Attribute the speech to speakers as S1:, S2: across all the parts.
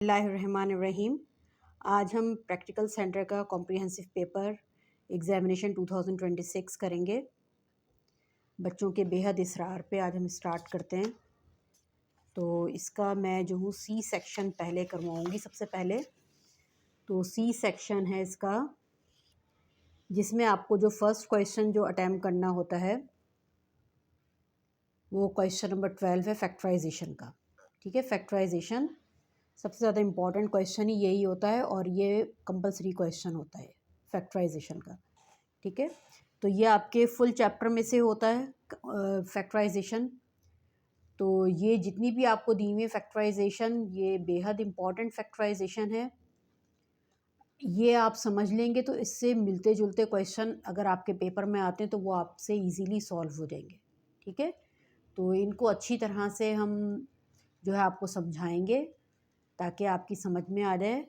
S1: बिस्मिल्लाहिर्रहमानिर्रहीम। आज हम प्रैक्टिकल सेंटर का कॉम्प्रिहेंसिव पेपर एग्ज़ामिनेशन 2026 करेंगे। बच्चों के बेहद इसरार पे आज हम स्टार्ट करते हैं। तो इसका मैं जो हूँ सी सेक्शन पहले करवाऊँगी सबसे पहले। तो सी सेक्शन है इसका, जिसमें आपको जो फर्स्ट क्वेश्चन जो अटैम्प्ट करना होता है वो क्वेश्चन नंबर 12 है फैक्टराइजेशन का। ठीक है, फैक्टराइजेशन सबसे ज़्यादा इम्पॉर्टेंट क्वेश्चन ही यही होता है और ये कंपलसरी क्वेश्चन होता है फैक्टराइजेशन का। ठीक है, तो ये आपके फुल चैप्टर में से होता है फैक्टराइजेशन। तो ये जितनी भी आपको दी हुई फैक्टराइजेशन, ये बेहद इम्पॉर्टेंट फैक्टराइजेशन है। ये आप समझ लेंगे तो इससे मिलते जुलते क्वेश्चन अगर आपके पेपर में आते हैं तो वो आपसे इजीली सॉल्व हो जाएंगे। ठीक है, तो इनको अच्छी तरह से हम जो है आपको समझाएंगे ताकि आपकी समझ में आ जाए।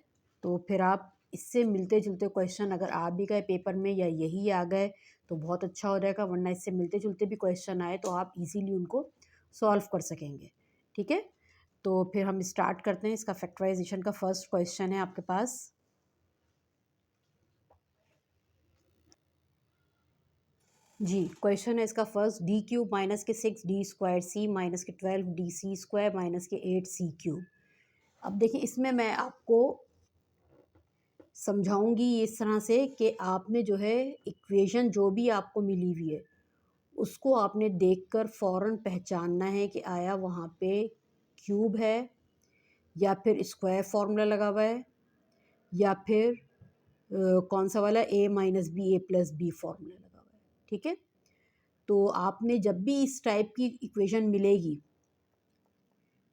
S1: तो फिर आप इससे मिलते जुलते क्वेश्चन अगर आ भी गए पेपर में या यही आ गए तो बहुत अच्छा हो जाएगा, वरना इससे मिलते जुलते भी क्वेश्चन आए तो आप इजीली उनको सॉल्व कर सकेंगे। ठीक है, तो फिर हम स्टार्ट करते हैं। इसका फैक्टराइजेशन का फर्स्ट क्वेश्चन है आपके पास। जी, क्वेश्चन है इसका फर्स्ट, डी क्यूब माइनस के 6d² सी माइनस के 12dc² माइनस के 8c³। अब देखिए, इसमें मैं आपको समझाऊंगी इस तरह से कि आपने जो है इक्वेशन जो भी आपको मिली हुई है उसको आपने देखकर फ़ौरन पहचानना है कि आया वहाँ पे क्यूब है या फिर स्क्वायर फार्मूला लगा हुआ है या फिर कौन सा वाला a minus B a+b formula लगा हुआ है। ठीक है, तो आपने जब भी इस टाइप की इक्वेशन मिलेगी,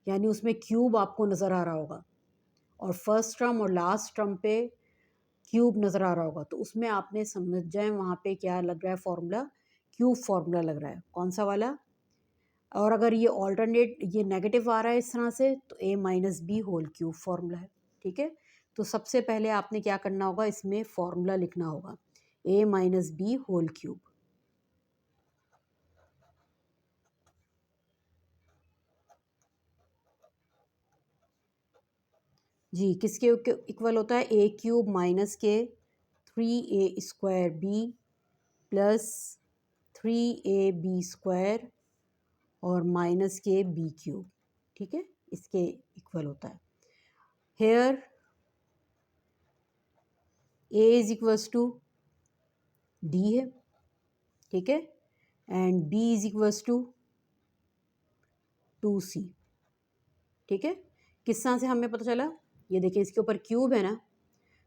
S1: यानी उसमें क्यूब आपको नज़र आ रहा होगा और फर्स्ट टर्म और लास्ट टर्म पे क्यूब नज़र आ रहा होगा, तो उसमें आपने समझ जाए वहाँ पे क्या लग रहा है फार्मूला, क्यूब फार्मूला लग रहा है। कौन सा वाला? और अगर ये ऑल्टरनेट ये नेगेटिव आ रहा है इस तरह से तो a minus B whole cube formula है। ठीक है, तो सबसे पहले आपने क्या करना होगा, इसमें फार्मूला लिखना होगा a minus B whole cube. जी, किसके इक्वल होता है? a क्यूब माइनस के 3a² b प्लस 3ab² और माइनस के b³। ठीक है, इसके इक्वल होता है। Here a is equals to d है। ठीक है, and b is equals to 2c। ठीक है, किस तरह से हमें पता चला? ये देखिए, इसके ऊपर क्यूब है ना,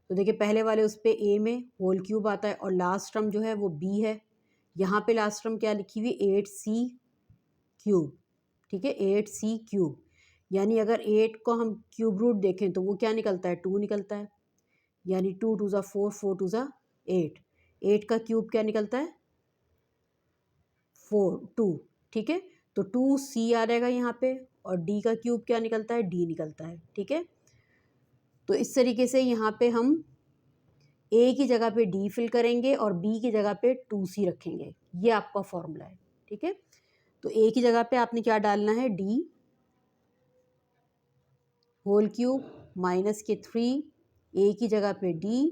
S1: तो देखिए पहले वाले उस पर a में होल क्यूब आता है और लास्ट टर्म जो है वो b है। यहाँ पे लास्ट टर्म क्या लिखी हुई? 8c³। ठीक है, 8c³, यानी अगर 8 को हम क्यूब रूट देखें तो वो क्या निकलता है? 2 निकलता है। यानी 2 2 ज़ा 4, 4 2 ज़ा 8। 8 का क्यूब क्या निकलता है? 2। ठीक है, तो 2c आ जाएगा यहाँ पे और d का क्यूब क्या निकलता है? d निकलता है। ठीक है, तो इस तरीके से यहाँ पे हम a की जगह पे d फिल करेंगे और b की जगह पे 2c रखेंगे। ये आपका फॉर्मूला है। ठीक है, तो a की जगह पे आपने क्या डालना है? d होल क्यूब माइनस के 3, a की जगह पे d,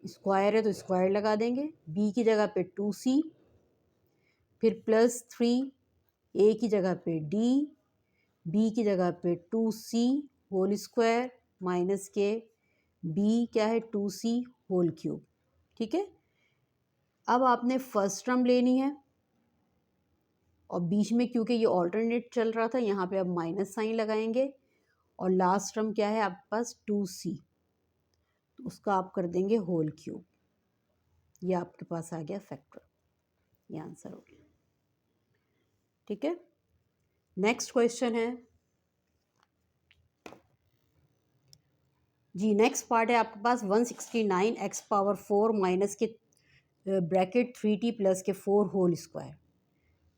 S1: स्क्वायर है तो स्क्वायर लगा देंगे, b की जगह पे 2c, फिर प्लस 3, a की जगह पे d, b की जगह पे 2c होल स्क्वायर माइनस के b क्या है? 2c whole cube. ठीक है, अब आपने फर्स्ट टर्म लेनी है और बीच में क्योंकि ये ऑल्टरनेट चल रहा था यहाँ पे अब माइनस साइन लगाएंगे और लास्ट टर्म क्या है आपके पास? 2c, तो उसका आप कर देंगे होल क्यूब। ये आपके पास आ गया फैक्टर, ये आंसर हो गया। ठीक है, नेक्स्ट क्वेश्चन है जी, नेक्स्ट पार्ट है आपके पास 169x⁴ माइनस के ब्रैकेट 3t प्लस के 4 होल स्क्वायर।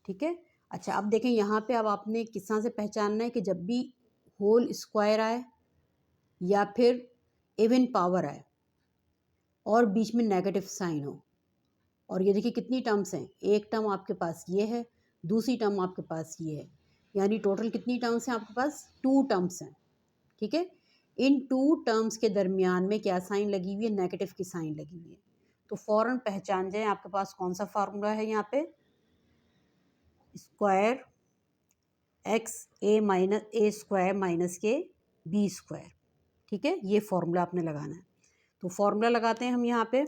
S1: ठीक है, अच्छा अब देखें यहाँ पे अब आपने किस तरह से पहचानना है कि जब भी होल स्क्वायर आए या फिर इवन पावर आए और बीच में नेगेटिव साइन हो, और ये देखिए कितनी टर्म्स हैं, एक टर्म आपके पास ये है, दूसरी टर्म आपके पास ये है, यानी टोटल कितनी टर्म्स हैं आपके पास? 2 टर्म्स हैं। ठीक है, इन टू टर्म्स के दरमियान में क्या साइन लगी हुई है, नेगेटिव की साइन लगी हुई है। तो फ़ौरन पहचान जाए आपके पास कौन सा फार्मूला है यहाँ पे, स्क्वायर ए स्क्वायर माइनस के बी स्क्वायर। ठीक है, ये फॉर्मूला आपने लगाना है। तो फॉर्मूला लगाते हैं हम यहाँ पे,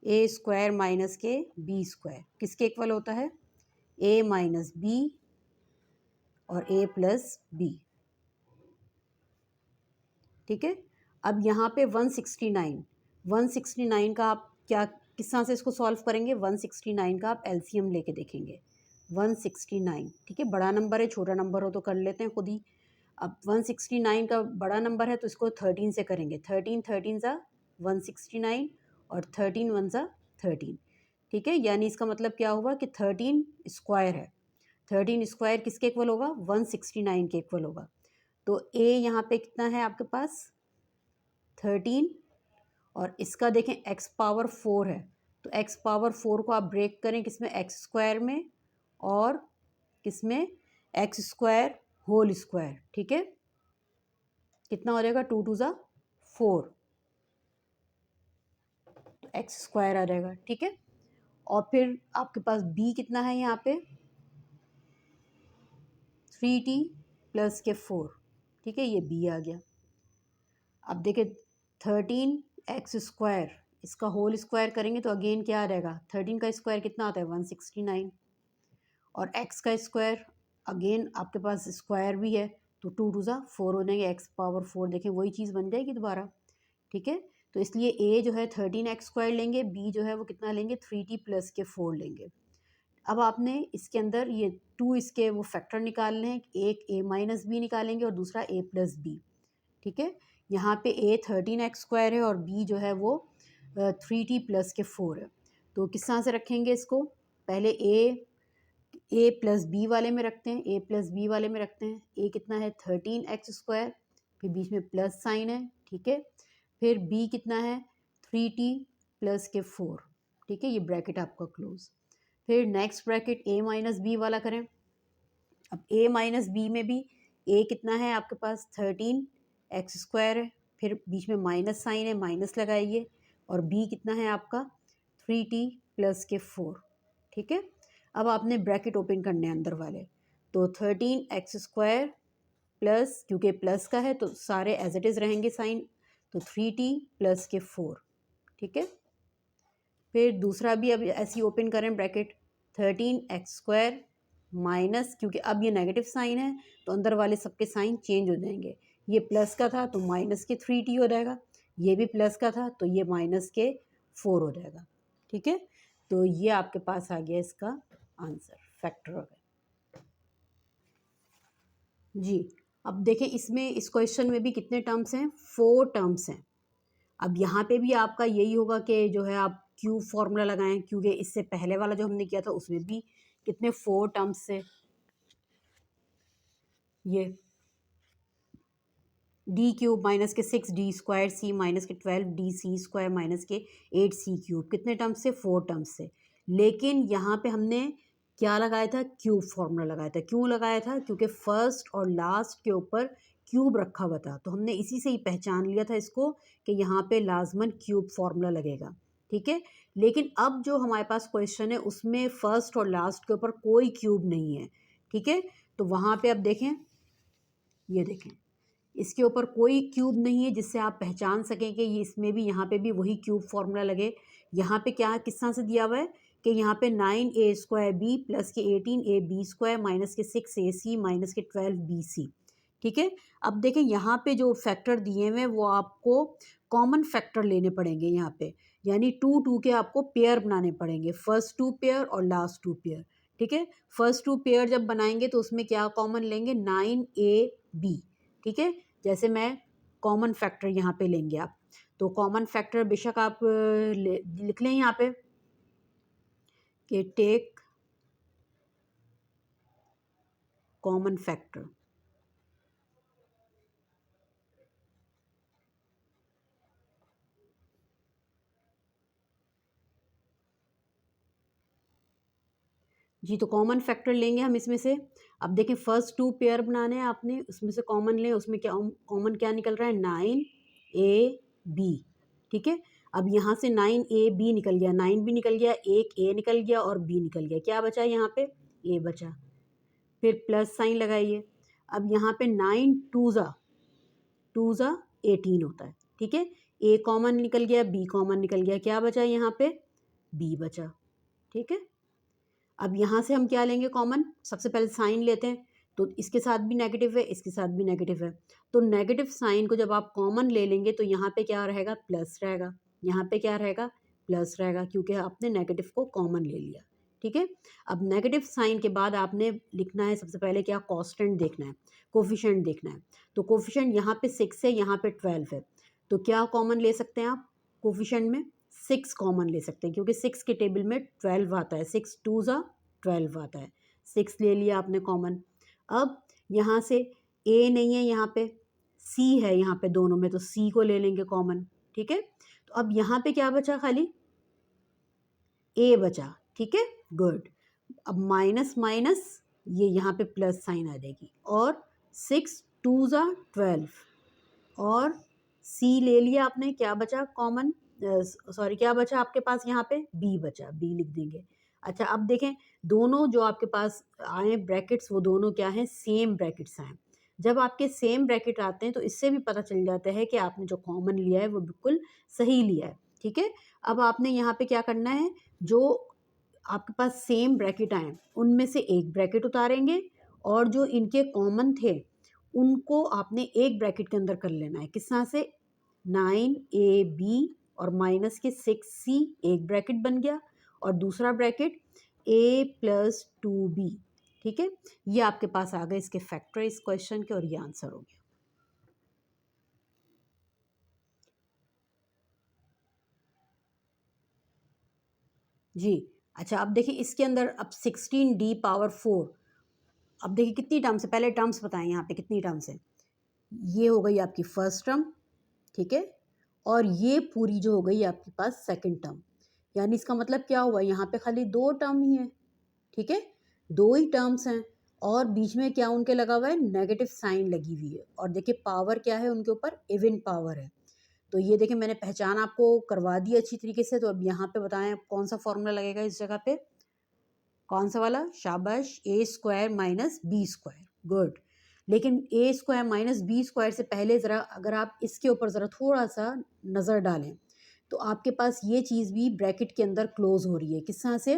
S1: ए स्क्वायर माइनस के बी स्क्वायर किसके इक्वल होता है, ए माइनस बी और ए प्लस बी। ठीक है, अब यहाँ पे 169 का आप क्या किस तरह से इसको सॉल्व करेंगे, 169 का आप एलसीएम लेके देखेंगे। 169 ठीक है, बड़ा नंबर है, छोटा नंबर हो तो कर लेते हैं खुद ही। अब 169 का बड़ा नंबर है तो इसको 13 से करेंगे, 13 13 ज़ा 169 और 13 1 ज़ा 13। ठीक है, यानी इसका मतलब क्या हुआ कि 13 स्क्वायर है, 13 स्क्वायर किसके इक्वल होगा, 169 के इक्वल होगा। तो ए यहाँ पे कितना है आपके पास 13, और इसका देखें एक्स पावर 4 है, तो एक्स पावर 4 को आप ब्रेक करें किसमें, एक्स स्क्वायर में और किसमें, एक्स स्क्वायर होल स्क्वायर। ठीक है, कितना हो जाएगा, 2 2 ज़ा 4, तो एक्स स्क्वायर आ जाएगा। ठीक है, और फिर आपके पास बी कितना है यहाँ पे 3t प्लस के 4। ठीक है, ये बी आ गया। अब देखिए 13 एक्स स्क्वायर इसका होल स्क्वायर करेंगे तो अगेन क्या आ जाएगा, 13 का स्क्वायर कितना आता है 169, और एक्स का स्क्वायर अगेन आपके पास स्क्वायर भी है तो 2 2 ज़ा 4 हो जाएंगे, एक्स पावर 4 देखें वही चीज़ बन जाएगी दोबारा। ठीक है, तो इसलिए ए जो है 13 एक्स स्क्वायर लेंगे, बी जो है वो कितना लेंगे 3t प्लस के 4 लेंगे। अब आपने इसके अंदर ये 2 इसके वो फैक्टर निकालने हैं, एक ए माइनस बी निकालेंगे और दूसरा ए प्लस बी। ठीक है, यहाँ पे ए 13 एक्स स्क्वायर है और बी जो है वो 3t प्लस के 4 है। तो किस तरह से रखेंगे इसको, पहले ए प्लस बी वाले में रखते हैं, ए प्लस बी वाले में रखते हैं। ए कितना है 13 एक्स स्क्वायर, फिर बीच में प्लस साइन है। ठीक है, फिर बी कितना है 3t प्लस के 4। ठीक है, ये ब्रैकेट आपका क्लोज। फिर नेक्स्ट ब्रैकेट ए माइनस बी वाला करें। अब ए माइनस बी में भी ए कितना है आपके पास 13 एक्स स्क्वायर है, फिर बीच में माइनस साइन है, माइनस लगाइए, और बी कितना है आपका 3t प्लस के 4। ठीक है, अब आपने ब्रैकेट ओपन करने हैं अंदर वाले, तो 13 एक्स स्क्वायर प्लस, क्योंकि प्लस का है तो सारे एज इट इज़ रहेंगे साइन, तो 3t प्लस के 4। ठीक है, फिर दूसरा भी अब ऐसे ही ओपन करें ब्रैकेट, 13 एक्स स्क्वायर माइनस, क्योंकि अब ये नेगेटिव साइन है तो अंदर वाले सबके साइन चेंज हो जाएंगे, ये प्लस का था तो माइनस के 3t हो जाएगा, ये भी प्लस का था तो ये माइनस के 4 हो जाएगा। ठीक है, तो ये आपके पास आ गया इसका आंसर, फैक्टर हो गया जी। अब देखें इसमें इस क्वेश्चन में भी कितने टर्म्स हैं, 4 टर्म्स हैं। अब यहाँ पे भी आपका यही होगा कि जो है आप क्यूब फार्मूला लगाएं, क्योंकि इससे पहले वाला जो हमने किया था उसमें भी कितने 4 टर्म्स से, ये डी क्यूब माइनस के 6 डी स्क्वायर सी माइनस के 12 डी सी स्क्वायर माइनस के 8 सी क्यूब, कितने टर्म्स से 4 टर्म्स से। लेकिन यहाँ पे हमने क्या लगाया था, क्यूब फार्मूला लगाया था। क्यों लगाया था, क्योंकि फर्स्ट और लास्ट के ऊपर क्यूब रखा हुआ था, तो हमने इसी से ही पहचान लिया था इसको कि यहाँ पे लाजमन क्यूब फार्मूला लगेगा। ठीक है, लेकिन अब जो हमारे पास क्वेश्चन है उसमें फर्स्ट और लास्ट के ऊपर कोई क्यूब नहीं है। ठीक है, तो वहाँ पे अब देखें, ये देखें इसके ऊपर कोई क्यूब नहीं है जिससे आप पहचान सकें कि ये इसमें भी यहाँ पे भी वही क्यूब फार्मूला लगे। यहाँ पे क्या किस तरह से दिया हुआ है कि यहाँ पे 9a स्क्वायर बी प्लस के 18a बी स्क्वायर माइनस के 6a सी माइनस के 12b सी। ठीक है, अब देखें यहाँ पे जो फैक्टर दिए हुए हैं वो आपको कॉमन फैक्टर लेने पड़ेंगे यहाँ पे, यानी 2 2 के आपको पेयर बनाने पड़ेंगे, फर्स्ट 2 पेयर और लास्ट 2 पेयर। ठीक है, फर्स्ट 2 पेयर जब बनाएंगे तो उसमें क्या कॉमन लेंगे 9ab। ठीक है, जैसे मैं कॉमन फैक्टर यहाँ पे लेंगे आप, तो कॉमन फैक्टर बेशक आप लिख लें यहाँ पे कि टेक कॉमन फैक्टर। जी। तो कॉमन फैक्टर लेंगे हम इसमें से। अब देखें फर्स्ट 2 पेयर बनाने हैं आपने, उसमें से कॉमन लें, उसमें क्या कॉमन क्या निकल रहा है 9ab, ठीक है। अब यहाँ से 9ab निकल गया, 9 भी निकल गया, एक a निकल गया और b निकल गया, क्या बचा यहाँ पे a बचा। फिर प्लस साइन लगाइए। अब यहाँ पे 9 2 ज़ा 18 होता है, ठीक है। a कॉमन निकल गया, b कॉमन निकल गया, क्या बचा यहाँ पे b बचा, ठीक है। अब यहाँ से हम क्या लेंगे कॉमन, सबसे पहले साइन लेते हैं। तो इसके साथ भी नेगेटिव है, इसके साथ भी नेगेटिव है, तो नेगेटिव साइन को जब आप कॉमन ले लेंगे तो यहाँ पे क्या रहेगा प्लस रहेगा, यहाँ पे क्या रहेगा प्लस रहेगा, क्योंकि आपने नेगेटिव को कॉमन ले लिया, ठीक है। अब नेगेटिव साइन के बाद आपने लिखना है सबसे पहले क्या, कांस्टेंट देखना है, कोफिशिएंट देखना है। तो कोफिशिएंट यहाँ पे 6 है, यहाँ पे 12 है, तो क्या कॉमन ले सकते हैं आप कोफिशिएंट में, 6 कॉमन ले सकते हैं, क्योंकि 6 के टेबल में 12 आता है, 6 2 ज़ा 12 आता है, 6 ले लिया आपने कॉमन। अब यहाँ से a नहीं है, यहाँ पे c है, यहाँ पे दोनों में, तो c को ले लेंगे कॉमन, ठीक है। तो अब यहाँ पे क्या बचा, खाली a बचा, ठीक है, गुड। अब माइनस माइनस ये यहाँ पे प्लस साइन आ जाएगी, और 6 2 ज़ा 12 और c ले लिया आपने, क्या बचा कॉमन, सॉरी क्या बचा आपके पास यहाँ पे b बचा, b लिख देंगे। अच्छा अब देखें दोनों जो आपके पास आए ब्रैकेट्स, वो दोनों क्या हैं, सेम ब्रैकेट्स आए। जब आपके सेम ब्रैकेट आते हैं तो इससे भी पता चल जाता है कि आपने जो कॉमन लिया है वो बिल्कुल सही लिया है, ठीक है। अब आपने यहाँ पे क्या करना है, जो आपके पास सेम ब्रैकेट आए उनमें से एक ब्रैकेट उतारेंगे, और जो इनके कॉमन थे उनको आपने एक ब्रैकेट के अंदर कर लेना है। किस तरह से, 9ab और माइनस के 6c एक ब्रैकेट बन गया, और दूसरा ब्रैकेट a प्लस 2b, ठीक है। ये आपके पास आ गए इसके फैक्टर इस क्वेश्चन के, और ये आंसर हो गया। जी। अच्छा अब देखिए इसके अंदर, अब 16d पावर 4, अब देखिए कितनी टर्म्स है, पहले टर्म्स बताएं यहाँ पे कितनी टर्म्स है। ये हो गई आपकी फर्स्ट टर्म, ठीक है, और ये पूरी जो हो गई आपके पास सेकंड टर्म, यानी इसका मतलब क्या हुआ, यहाँ पे खाली 2 टर्म ही है, ठीक है, 2 ही टर्म्स हैं, और बीच में क्या उनके लगा हुआ है, नेगेटिव साइन लगी हुई है, और देखिए पावर क्या है उनके ऊपर, इवन पावर है। तो ये देखिए मैंने पहचान आपको करवा दी अच्छी तरीके से। तो अब यहाँ पे बताएं कौन सा फॉर्मूला लगेगा इस जगह पे, कौन सा वाला, शाबाश, a square minus B square, good. लेकिन a square minus B square से पहले ज़रा अगर आप इसके ऊपर ज़रा थोड़ा सा नज़र डालें तो आपके पास ये चीज़ भी ब्रैकेट के अंदर क्लोज हो रही है, किस तरह से,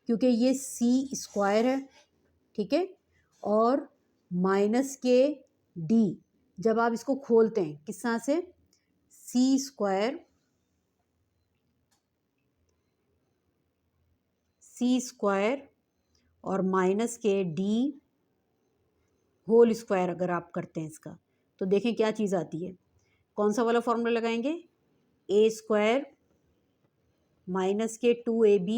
S1: क्योंकि ये c स्क्वायर है, ठीक है, और माइनस के d, जब आप इसको खोलते हैं किस तरह से, c स्क्वायर और माइनस के d होल स्क्वायर अगर आप करते हैं इसका, तो देखें क्या चीज़ आती है, कौन सा वाला फॉर्मूला लगाएंगे, a स्क्वायर माइनस के 2ab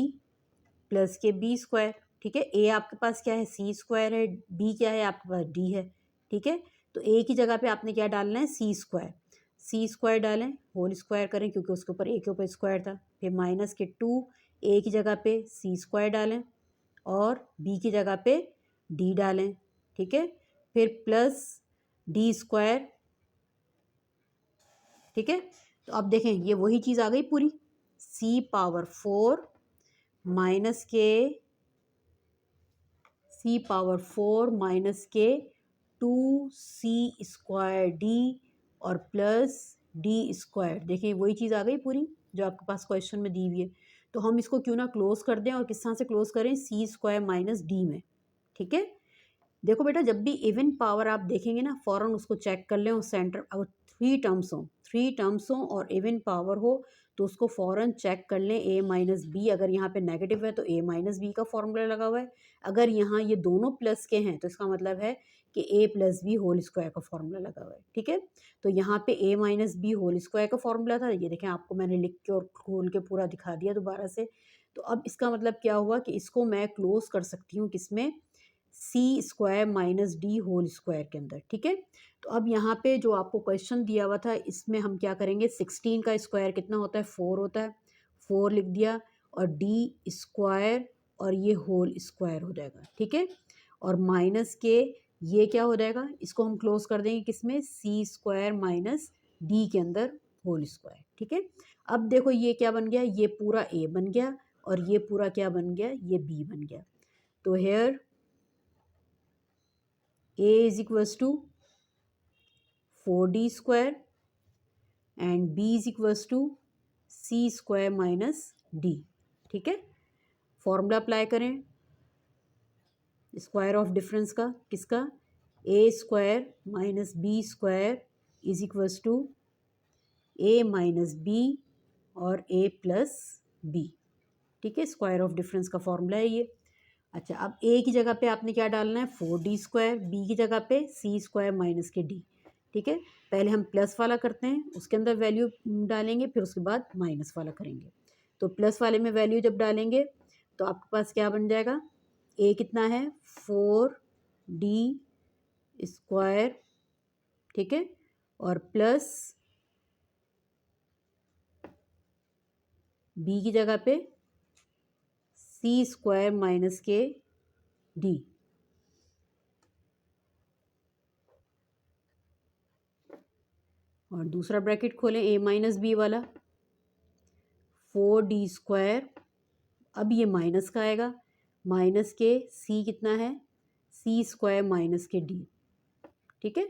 S1: प्लस के b स्क्वायर, ठीक है। a आपके पास क्या है, c स्क्वायर है, b क्या है आपके पास, d है, ठीक है। तो a की जगह पे आपने क्या डालना है, c स्क्वायर डालें, होल स्क्वायर करें क्योंकि उसके ऊपर a के ऊपर स्क्वायर था, फिर माइनस के 2, a की जगह पे c स्क्वायर डालें और b की जगह पे d डालें, ठीक है, फिर प्लस d स्क्वायर, ठीक है। तो अब देखें ये वही चीज़ आ गई पूरी, c पावर 4 माइनस के 2c स्क्वायर d और प्लस d स्क्वायर, देखिए वही चीज़ आ गई पूरी जो आपके पास क्वेश्चन में दी हुई है। तो हम इसको क्यों ना क्लोज कर दें, और किस तरह से क्लोज करें, c स्क्वायर माइनस d में, ठीक है। देखो बेटा जब भी इवन पावर आप देखेंगे ना फ़ौरन उसको चेक कर लें, उस सेंटर अगर 3 टर्म्स हों और इवन पावर हो तो उसको फ़ौरन चेक कर लें, a माइनस बी, अगर यहाँ पे नेगेटिव है तो a माइनस बी का फॉर्मूला लगा हुआ है, अगर यहाँ ये दोनों प्लस के हैं तो इसका मतलब है कि a plus B whole square का फॉर्मूला लगा हुआ है, ठीक है। तो यहाँ पे a minus B whole square का फॉर्मूला था, ये देखें आपको मैंने लिख के और खोल के पूरा दिखा दिया दोबारा से। तो अब इसका मतलब क्या हुआ कि इसको मैं क्लोज कर सकती हूँ किसमें, c square minus D whole square के अंदर, ठीक है। तो अब यहाँ पे जो आपको क्वेश्चन दिया हुआ था इसमें हम क्या करेंगे, 16 का स्क्वायर कितना होता है, 4 होता है, 4 लिख दिया, और d स्क्वायर और ये होल स्क्वायर हो जाएगा, ठीक है। और माइनस के ये क्या हो जाएगा, इसको हम क्लोज कर देंगे किसमें, सी स्क्वायर माइनस डी के अंदर होल स्क्वायर, ठीक है। अब देखो ये क्या बन गया, ये पूरा ए बन गया और ये पूरा क्या बन गया, ये बी बन गया। तो here A is equals to 4d square and B is equals to C square minus D, ठीक है। फॉर्मूला अप्लाई करें स्क्वायर ऑफ डिफरेंस का, किसका, A square minus B square is equals to A minus B और A plus B, ठीक है। Square of difference का formula है ये। अच्छा, अब ए की जगह पे आपने क्या डालना है, 4d स्क्वायर, बी की जगह पे सी स्क्वायर माइनस के डी, ठीक है। पहले हम प्लस वाला करते हैं, उसके अंदर वैल्यू डालेंगे, फिर उसके बाद माइनस वाला करेंगे। तो प्लस वाले में वैल्यू जब डालेंगे तो आपके पास क्या बन जाएगा, ए कितना है 4d स्क्वायर, ठीक है, और प्लस बी की जगह पे सी स्क्वायर माइनस के डी, और दूसरा ब्रैकेट खोलें ए माइनस बी वाला, 4d स्क्वायर, अब ये माइनस का आएगा, माइनस के सी कितना है, सी स्क्वायर माइनस के डी, ठीक है।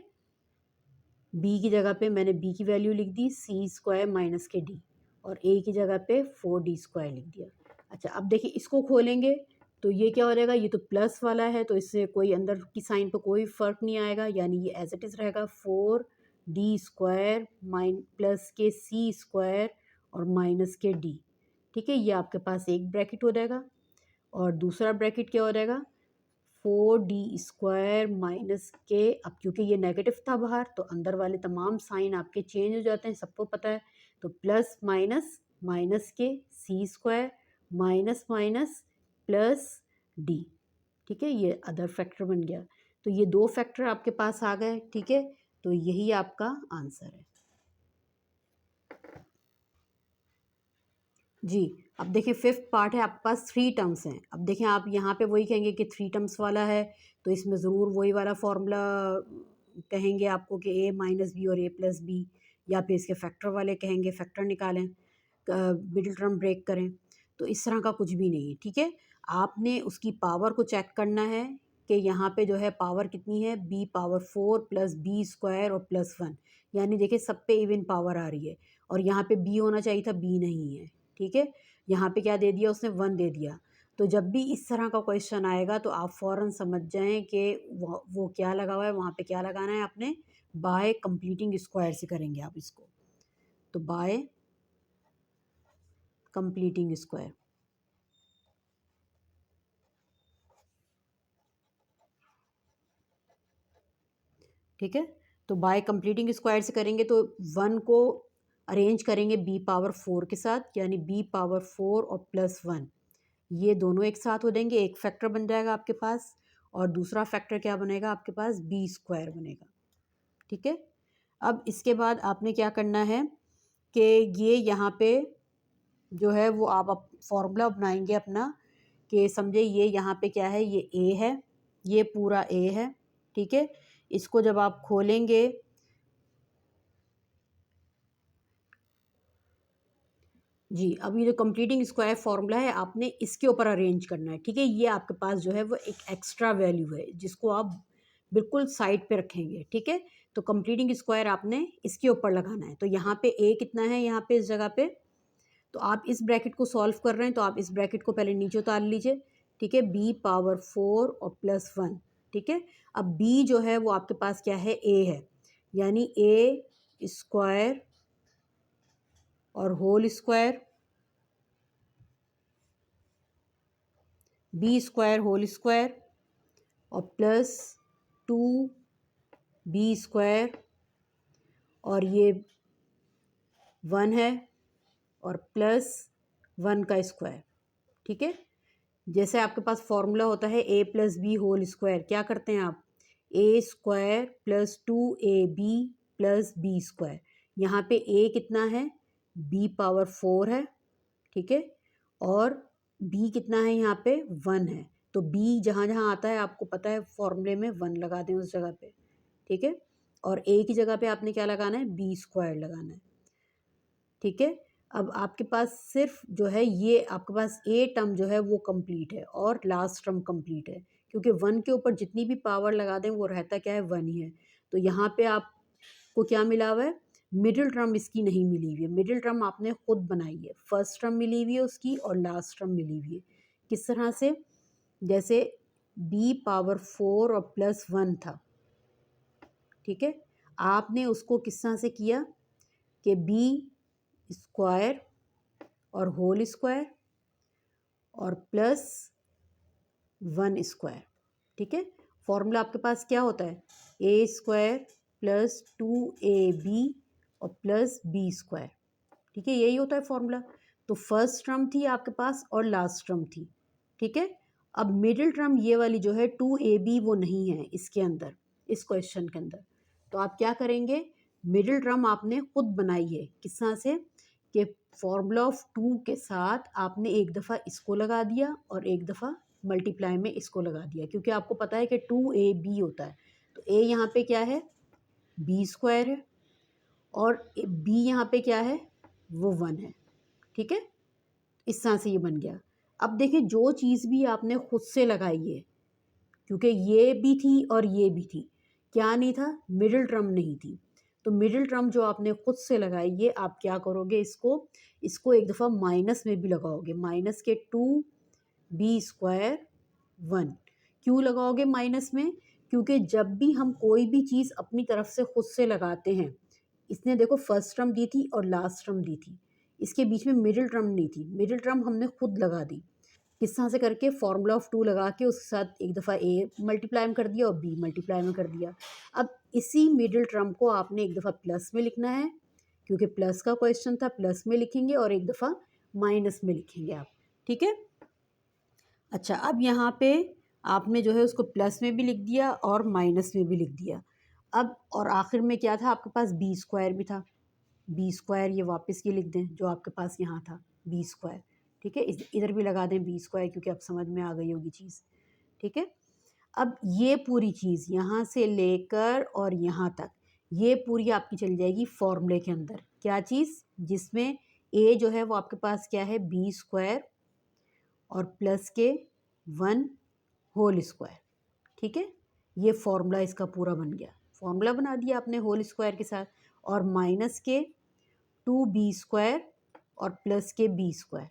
S1: बी की जगह पे मैंने बी की वैल्यू लिख दी सी स्क्वायर माइनस के डी, और ए की जगह पे 4d स्क्वायर लिख दिया। अच्छा, अब देखिए इसको खोलेंगे तो ये क्या हो जाएगा, ये तो प्लस वाला है तो इससे कोई अंदर की साइन पे कोई फ़र्क नहीं आएगा, यानी ये एज इट इज़ रहेगा 4d स्क्वायर प्लस के सी स्क्वायर और माइनस के डी, ठीक है। ये आपके पास एक ब्रैकेट हो जाएगा, और दूसरा ब्रैकेट क्या हो जाएगा, 4d स्क्वायर माइनस के, अब क्योंकि ये नेगेटिव था बाहर तो अंदर वाले तमाम साइन आपके चेंज हो जाते हैं, सबको पता है। तो प्लस माइनस, माइनस के C square minus minus plus D, ठीक है, ये अदर फैक्टर बन गया। तो ये दो फैक्टर आपके पास आ गए, ठीक है। तो यही आपका आंसर है जी। अब देखिए फिफ्थ पार्ट है, आपके पास 3 टर्म्स हैं। अब देखें आप यहाँ पे वही कहेंगे कि 3 टर्म्स वाला है, तो इसमें ज़रूर वही वाला फॉर्मूला कहेंगे आपको कि ए माइनस बी और ए प्लस बी, या फिर इसके फैक्टर वाले कहेंगे, फैक्टर निकालें, मिडिल टर्म ब्रेक करें। तो इस तरह का कुछ भी नहीं है, ठीक है। आपने उसकी पावर को चेक करना है कि यहाँ पे जो है पावर कितनी है, B power 4 plus B square और प्लस 1, यानी देखिए सब पे इवन पावर आ रही है, और यहाँ पे बी होना चाहिए था, बी नहीं है, ठीक है। यहाँ पे क्या दे दिया उसने, 1 दे दिया। तो जब भी इस तरह का क्वेश्चन आएगा तो आप फ़ौरन समझ जाएं कि वो क्या लगा हुआ है, वहाँ पे क्या लगाना है आपने, बाय कंप्लीटिंग स्क्वायर से करेंगे आप इसको। तो बाय कंप्लीटिंग स्क्वायर, ठीक है। तो बाय कंप्लीटिंग स्क्वायर से करेंगे तो 1 को अरेंज करेंगे बी पावर 4 के साथ, यानी बी पावर 4 और प्लस 1, ये दोनों एक साथ हो जाएंगे, एक फैक्टर बन जाएगा आपके पास, और दूसरा फैक्टर क्या बनेगा आपके पास, बी स्क्वायर बनेगा, ठीक है। अब इसके बाद आपने क्या करना है कि ये यहाँ पे जो है वो आप फॉर्मूला बनाएंगे अपना, कि समझे ये यहाँ पे क्या है, ये ए है, ये पूरा ए है, ठीक है। इसको जब आप खोलेंगे जी, अब ये जो कंप्लीटिंग स्क्वायर फार्मूला है आपने इसके ऊपर अरेंज करना है, ठीक है। ये आपके पास जो है वो एक एक्स्ट्रा वैल्यू है जिसको आप बिल्कुल साइड पे रखेंगे, ठीक है। तो कंप्लीटिंग स्क्वायर आपने इसके ऊपर लगाना है। तो यहाँ पे ए कितना है, यहाँ पे इस जगह पे, तो आप इस ब्रैकेट को सॉल्व कर रहे हैं तो आप इस ब्रैकेट को पहले नीचे उतार लीजिए, ठीक है, बी पावर 4 और प्लस 1, ठीक है। अब बी जो है वो आपके पास क्या है, ए है, यानी ए स्क्वायर और whole square, B square whole square और प्लस 2b स्क्वायर, और ये 1 है, और प्लस 1 का स्क्वायर, ठीक है। जैसे आपके पास फॉर्मूला होता है a plus B whole square, क्या करते हैं आप, A square plus 2ab plus B square, यहाँ पे a कितना है, b पावर 4 है, ठीक है, और बी कितना है यहाँ पे 1 है, तो बी जहाँ जहाँ आता है आपको पता है फॉर्मूले में 1 लगा दें उस जगह पे, ठीक है। और ए की जगह पे आपने क्या लगाना है, बी स्क्वायर लगाना है, ठीक है। अब आपके पास सिर्फ जो है ये आपके पास ए टर्म जो है वो कंप्लीट है और लास्ट टर्म कंप्लीट है, क्योंकि 1 के ऊपर जितनी भी पावर लगा दें वो रहता क्या है 1 ही है। तो यहाँ पे आपको क्या मिला हुआ है, मिडिल टर्म इसकी नहीं मिली हुई है, मिडिल टर्म आपने खुद बनाई है, फर्स्ट टर्म मिली हुई है उसकी और लास्ट टर्म मिली हुई है। किस तरह से, जैसे b पावर 4 और प्लस 1 था, ठीक है। आपने उसको किस तरह से किया कि b स्क्वायर और होल स्क्वायर और प्लस 1 स्क्वायर, ठीक है। फॉर्मूला आपके पास क्या होता है, ए स्क्वायर प्लस 2ab और प्लस बी स्क्वायर, ठीक है, यही होता है फॉर्मूला। तो फर्स्ट टर्म थी आपके पास और लास्ट टर्म थी, ठीक है। अब मिडिल टर्म ये वाली जो है 2ab वो नहीं है इसके अंदर, इस क्वेश्चन के अंदर। तो आप क्या करेंगे, मिडिल टर्म आपने खुद बनाई है, किस तरह से कि फॉर्मूला ऑफ 2 के साथ आपने एक दफ़ा इसको लगा दिया और एक दफ़ा मल्टीप्लाई में इसको लगा दिया, क्योंकि आपको पता है कि 2ab होता है। तो a यहाँ पे क्या है, बी स्क्वायर है, और b यहाँ पे क्या है, वो 1 है, ठीक है। इस तरह से ये बन गया। अब देखें जो चीज़ भी आपने खुद से लगाई है, क्योंकि ये भी थी और ये भी थी, क्या नहीं था, मिडिल टर्म नहीं थी। तो मिडिल टर्म जो आपने खुद से लगाई है, आप क्या करोगे, इसको एक दफ़ा माइनस में भी लगाओगे, माइनस के 2b स्क्वायर 1। क्यों लगाओगे माइनस में, क्योंकि जब भी हम कोई भी चीज़ अपनी तरफ से खुद से लगाते हैं, इसने देखो फर्स्ट टर्म दी थी और लास्ट टर्म दी थी, इसके बीच में मिडिल टर्म नहीं थी, मिडिल टर्म हमने खुद लगा दी। किस तरह से करके, फॉर्मूला ऑफ 2 लगा के उसके साथ एक दफ़ा ए मल्टीप्लाई में कर दिया और बी मल्टीप्लाई में कर दिया। अब इसी मिडिल टर्म को आपने एक दफ़ा प्लस में लिखना है, क्योंकि प्लस का क्वेश्चन था, प्लस में लिखेंगे, और एक दफ़ा माइनस में लिखेंगे आप, ठीक है। अच्छा, अब यहाँ पे आपने जो है उसको प्लस में भी लिख दिया और माइनस में भी लिख दिया। अब और आखिर में क्या था आपके पास, बी स्क्वायर भी था, बी स्क्वायर ये वापस ये लिख दें जो आपके पास यहाँ था, बी स्क्वायर, ठीक है। इधर भी लगा दें बी स्क्वायर, क्योंकि अब समझ में आ गई होगी चीज़, ठीक है। अब ये पूरी चीज़ यहाँ से लेकर और यहाँ तक, ये पूरी आपकी चली जाएगी फॉर्मूले के अंदर, क्या चीज़, जिसमें ए जो है वो आपके पास क्या है, बी स्क्वायर और प्लस के 1 होल स्क्वायर, ठीक है। ये फॉर्मूला इसका पूरा बन गया, फॉर्मूला बना दिया आपने होल स्क्वायर के साथ, और माइनस के 2b स्क्वायर और प्लस के बी स्क्वायर,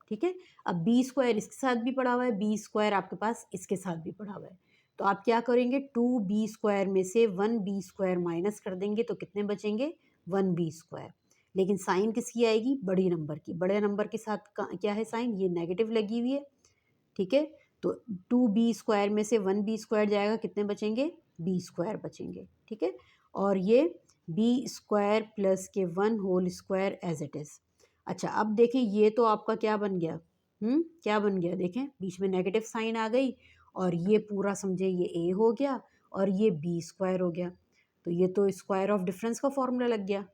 S1: ठीक है। अब बी स्क्वायर इसके साथ भी पड़ा हुआ है, बी स्क्वायर आपके पास इसके साथ भी पड़ा हुआ है। तो आप क्या करेंगे, 2b स्क्वायर में से 1b स्क्वायर माइनस कर देंगे तो कितने बचेंगे, 1b स्क्वायर। लेकिन साइन किसकी आएगी, बड़ी नंबर की, बड़े नंबर के साथ क्या है साइन, ये नेगेटिव लगी हुई है, ठीक है। तो 2b स्क्वायर में से 1b स्क्वायर जाएगा, कितने बचेंगे, b स्क्वायर बचेंगे, ठीक है। और ये b स्क्वायर प्लस के 1 whole square as it is. अच्छा, अब देखें ये तो आपका क्या बन गया, क्या बन गया, देखें बीच में नेगेटिव साइन आ गई, और ये पूरा समझे ये a हो गया और ये b स्क्वायर हो गया। तो ये तो स्क्वायर ऑफ डिफरेंस का फॉर्मूला लग गया,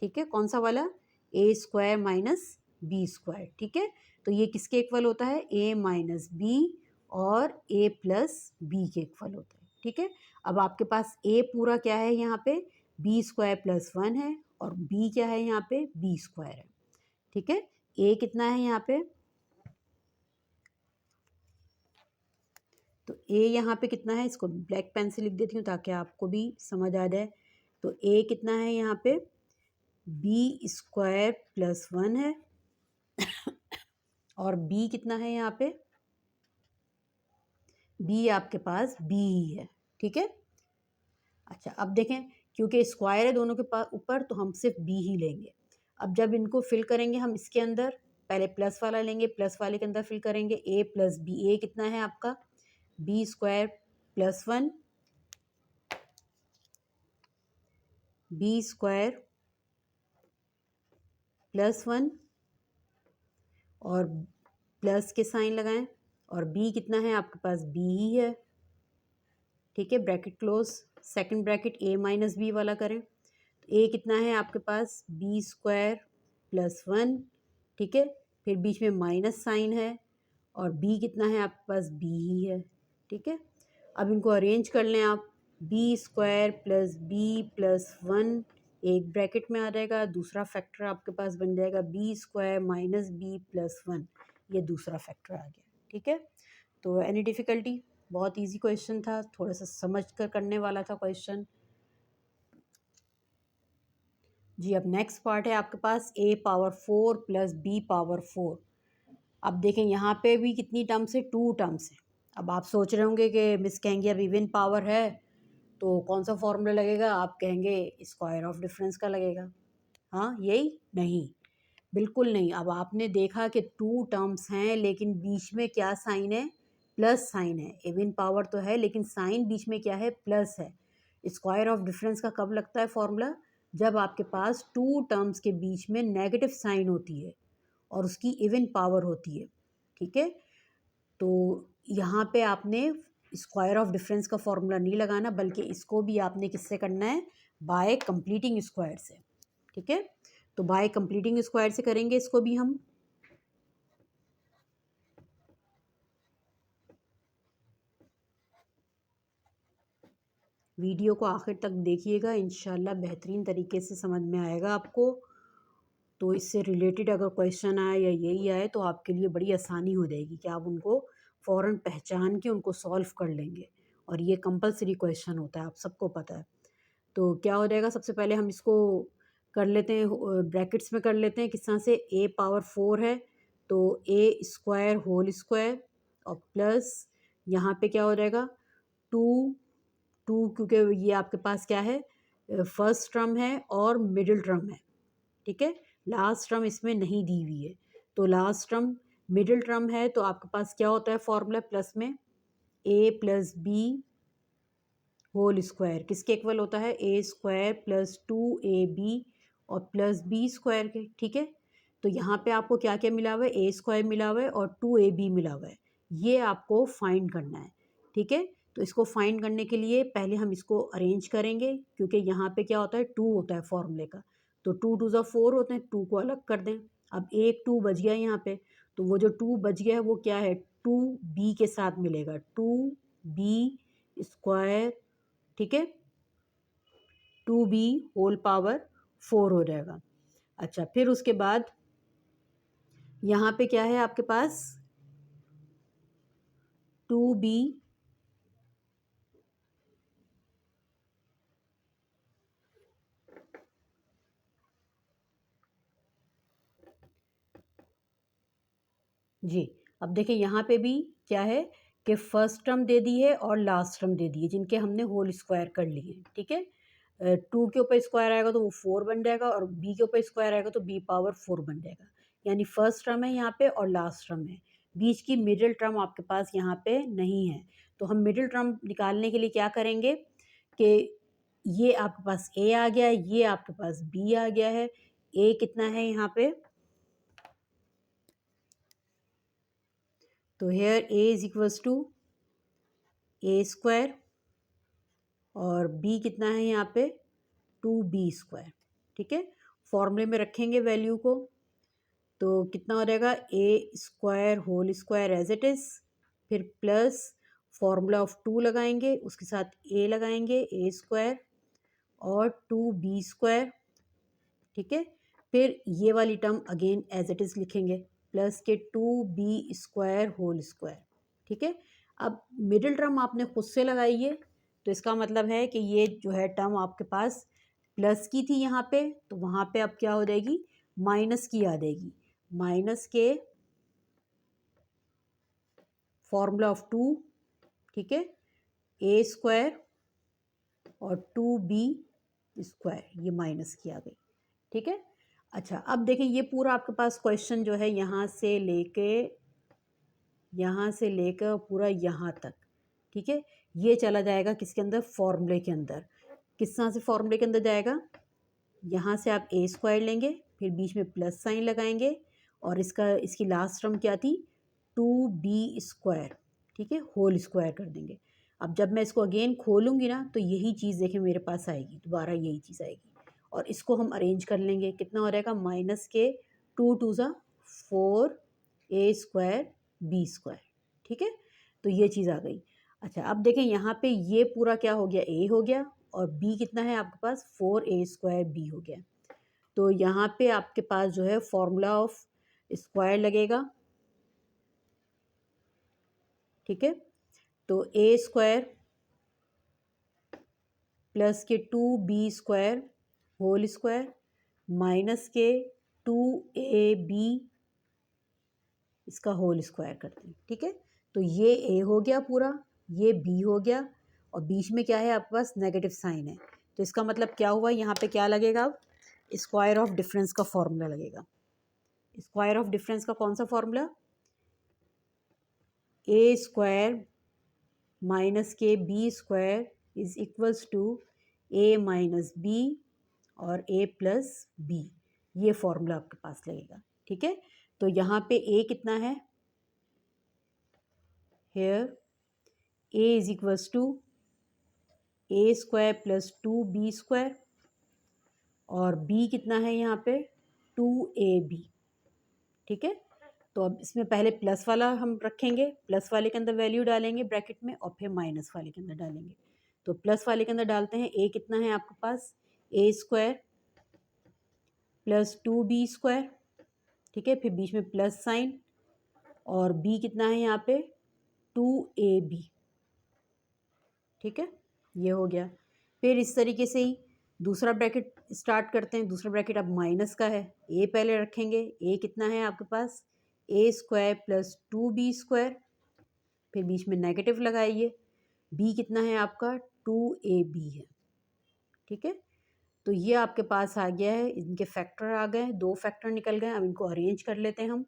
S1: ठीक है, कौन सा वाला, a square minus B square, ठीक है। तो ये किसके इक्वल होता है, a माइनस बी और a प्लस बी के इक्वल होता है, ठीक है। अब आपके पास a पूरा क्या है यहाँ पे, b स्क्वायर प्लस 1 है, और b क्या है यहाँ पे, b स्क्वायर है, ठीक है। a कितना है यहाँ पे, तो a यहाँ पे कितना है, इसको ब्लैक पेन से लिख देती हूँ ताकि आपको भी समझ आ जाए। तो a कितना है यहाँ पे, b स्क्वायर प्लस 1 है, और b कितना है यहाँ पे, b आपके पास b ही है, ठीक है। अच्छा, अब देखें क्योंकि स्क्वायर है दोनों के पास ऊपर, तो हम सिर्फ b ही लेंगे। अब जब इनको फिल करेंगे हम इसके अंदर, पहले प्लस वाला लेंगे, प्लस वाले के अंदर फिल करेंगे a प्लस बी, a कितना है आपका, b square plus 1, b square plus 1, और प्लस के साइन लगाएं, और b कितना है आपके पास, b ही है, ठीक है। Bracket close, second bracket a minus B वाला करें, तो a कितना है आपके पास, b स्क्वायर प्लस 1, ठीक है। फिर बीच में माइनस साइन है, और b कितना है आपके पास, b ही है। ठीक है, अब इनको अरेंज कर लें आप, B square plus B plus 1 एक ब्रैकेट में आ जाएगा, दूसरा फैक्टर आपके पास बन जाएगा B square minus B plus 1, ये दूसरा फैक्टर आ गया। ठीक है, तो एनी डिफ़िकल्टी, बहुत इजी क्वेश्चन था, थोड़ा सा समझ कर करने वाला था क्वेश्चन जी। अब नेक्स्ट पार्ट है आपके पास a power 4 plus b power 4। अब देखें यहाँ पे भी कितनी टर्म्स है, 2 टर्म्स है। अब आप सोच रहे होंगे कि मिस कहेंगे अब इवन पावर है तो कौन सा फॉर्मूला लगेगा, आप कहेंगे स्क्वायर ऑफ डिफरेंस का लगेगा। हाँ, यही नहीं, बिल्कुल नहीं। अब आपने देखा कि 2 टर्म्स हैं लेकिन बीच में क्या साइन है, प्लस साइन है। इवन पावर तो है लेकिन साइन बीच में क्या है, प्लस है। स्क्वायर ऑफ डिफरेंस का कब लगता है फॉर्मूला, जब आपके पास 2 टर्म्स के बीच में नेगेटिव साइन होती है और उसकी इवन पावर होती है। ठीक है, तो यहाँ पे आपने स्क्वायर ऑफ डिफरेंस का फॉर्मूला नहीं लगाना, बल्कि इसको भी आपने किससे करना है, बाय कंप्लीटिंग स्क्वायर से। ठीक है, तो बाय कंप्लीटिंग स्क्वायर से करेंगे इसको भी हम। वीडियो को आखिर तक देखिएगा, इंशाल्लाह बेहतरीन तरीके से समझ में आएगा आपको। तो इससे रिलेटेड अगर क्वेश्चन आए या यही आए तो आपके लिए बड़ी आसानी हो जाएगी कि आप उनको फ़ौरन पहचान के उनको सॉल्व कर लेंगे। और ये कंपलसरी क्वेश्चन होता है, आप सबको पता है। तो क्या हो जाएगा, सबसे पहले हम इसको कर लेते हैं, ब्रैकेट्स में कर लेते हैं। किस तरह से, a पावर 4 है तो a स्क्वायर होल स्क्वायर और प्लस यहाँ पे क्या हो जाएगा, 2 क्योंकि ये आपके पास क्या है, फर्स्ट टर्म है और मिडिल टर्म है। ठीक है, लास्ट टर्म इसमें नहीं दी हुई है, तो लास्ट टर्म मिडिल टर्म है तो आपके पास क्या होता है फॉर्मूला, प्लस में a plus B whole square किसके इक्वल होता है, a स्क्वायर प्लस 2ab और प्लस b स्क्वायर के। ठीक है, तो यहाँ पे आपको क्या क्या मिला हुआ है, a स्क्वायर मिला हुआ है और 2ab मिला हुआ है, ये आपको फाइंड करना है। ठीक है, तो इसको फाइंड करने के लिए पहले हम इसको अरेंज करेंगे, क्योंकि यहाँ पे क्या होता है, 2 होता है फॉर्मूले का, तो 2 2 ज़ा 4 होते हैं, 2 को अलग कर दें। अब एक 2 बच गया यहाँ पे, तो वो जो 2 बच गया है वो क्या है, 2b के साथ मिलेगा, 2b स्क्वायर। ठीक है, 2b होल पावर 4 हो जाएगा। अच्छा, फिर उसके बाद यहाँ पे क्या है आपके पास, 2b जी। अब देखिए यहाँ पे भी क्या है कि फर्स्ट टर्म दे दी है और लास्ट टर्म दे दी है, जिनके हमने होल स्क्वायर कर लिए हैं। ठीक है, 2 के ऊपर स्क्वायर आएगा तो वो 4 बन जाएगा, और b के ऊपर स्क्वायर आएगा तो b पावर 4 बन जाएगा। यानी फर्स्ट टर्म है यहाँ पे और लास्ट टर्म है, बीच की मिडिल टर्म आपके पास यहाँ पे नहीं है। तो हम मिडिल टर्म निकालने के लिए क्या करेंगे कि ये आपके पास a आ गया है, ये आपके पास b आ गया है। a कितना है यहाँ पे, तो here a is equals to a square और b कितना है यहाँ पे, 2b स्क्वायर। ठीक है, फॉर्मूले में रखेंगे वैल्यू को, तो कितना हो जाएगा, a square whole square as it is, फिर प्लस फॉर्मूला ऑफ 2 लगाएंगे, उसके साथ a लगाएंगे, a स्क्वायर और 2b स्क्वायर। ठीक है, फिर ये वाली term again as it is लिखेंगे, प्लस के 2b स्क्वायर होल स्क्वायर। ठीक है, अब मिडिल टर्म आपने खुद से लगाई है, तो इसका मतलब है कि ये जो है टर्म आपके पास प्लस की थी यहाँ पे, तो वहाँ पे अब क्या हो जाएगी, माइनस की आ जाएगी। माइनस के फॉर्मूला ऑफ 2, ठीक है, a स्क्वायर और 2b स्क्वायर, ये माइनस की आ गई। ठीक है, अच्छा अब देखें ये पूरा आपके पास क्वेश्चन जो है यहाँ से लेकर पूरा यहाँ तक, ठीक है, ये चला जाएगा किसके अंदर, फॉर्मूले के अंदर। किस तरह से फॉर्मूले के अंदर जाएगा, यहाँ से आप a स्क्वायर लेंगे, फिर बीच में प्लस साइन लगाएंगे और इसकी लास्ट टर्म क्या थी, 2b स्क्वायर। ठीक है, होल स्क्वायर कर देंगे। अब जब मैं इसको अगेन खोलूँगी ना तो यही चीज़ देखें मेरे पास आएगी, दोबारा यही चीज़ आएगी और इसको हम अरेंज कर लेंगे। कितना हो रहेगा, माइनस के 2 2 ज़ा 4a²b²। ठीक है, तो ये चीज़ आ गई। अच्छा, अब देखें यहाँ पे ये पूरा क्या हो गया, a हो गया, और b कितना है आपके पास, 4a²b हो गया। तो यहाँ पे आपके पास जो है फॉर्मूला ऑफ स्क्वायर लगेगा। ठीक है, तो a² प्लस के 2b² होल स्क्वायर माइनस के 2ab इसका होल स्क्वायर करते हैं। ठीक है, तो ये a हो गया पूरा, ये b हो गया, और बीच में क्या है आपके पास, नेगेटिव साइन है। तो इसका मतलब क्या हुआ, यहाँ पे क्या लगेगा, अब स्क्वायर ऑफ डिफरेंस का फॉर्मूला लगेगा। स्क्वायर ऑफ डिफरेंस का कौन सा फॉर्मूला, a² माइनस के b² is equals to a minus B और a प्लस बी, ये फॉर्मूला आपके पास लगेगा। ठीक है, तो यहाँ पे a कितना है, here a is equals to a² plus 2b², और b कितना है यहाँ पे, 2ab। ठीक है, तो अब इसमें पहले प्लस वाला हम रखेंगे, प्लस वाले के अंदर वैल्यू डालेंगे ब्रैकेट में, और फिर माइनस वाले के अंदर डालेंगे। तो प्लस वाले के अंदर डालते हैं, a कितना है आपके पास, a² प्लस 2b²। ठीक है, फिर बीच में प्लस साइन, और b कितना है यहाँ पे, 2ab। ठीक है, ये हो गया। फिर इस तरीके से ही दूसरा ब्रैकेट स्टार्ट करते हैं। दूसरा ब्रैकेट अब माइनस का है, a पहले रखेंगे, a कितना है आपके पास, a² प्लस 2b², फिर बीच में नेगेटिव लगाइए, b कितना है आपका, 2ab है। ठीक है, तो ये आपके पास आ गया है, इनके फैक्टर आ गए, 2 फैक्टर निकल गए। अब इनको अरेंज कर लेते हैं हम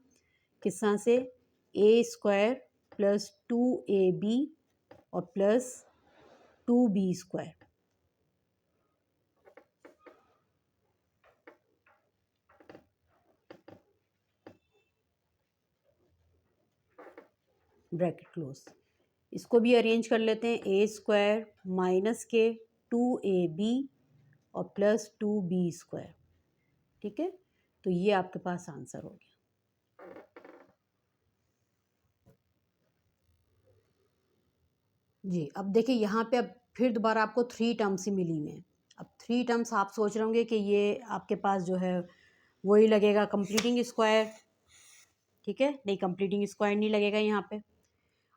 S1: किस तरह से, a² प्लस 2ab और प्लस 2b²। Bracket close. इसको भी अरेंज कर लेते हैं, a² माइनस के 2ab और प्लस 2b²। ठीक है, तो ये आपके पास आंसर हो गया। जी, अब देखिए यहाँ पे अब फिर दोबारा आपको 3 टर्म्स ही मिली हुई हैं। अब 3 टर्म्स आप सोच रहे होंगे कि ये आपके पास जो है वही लगेगा कंप्लीटिंग स्क्वायर। ठीक है, नहीं, कंप्लीटिंग स्क्वायर नहीं लगेगा यहाँ पे।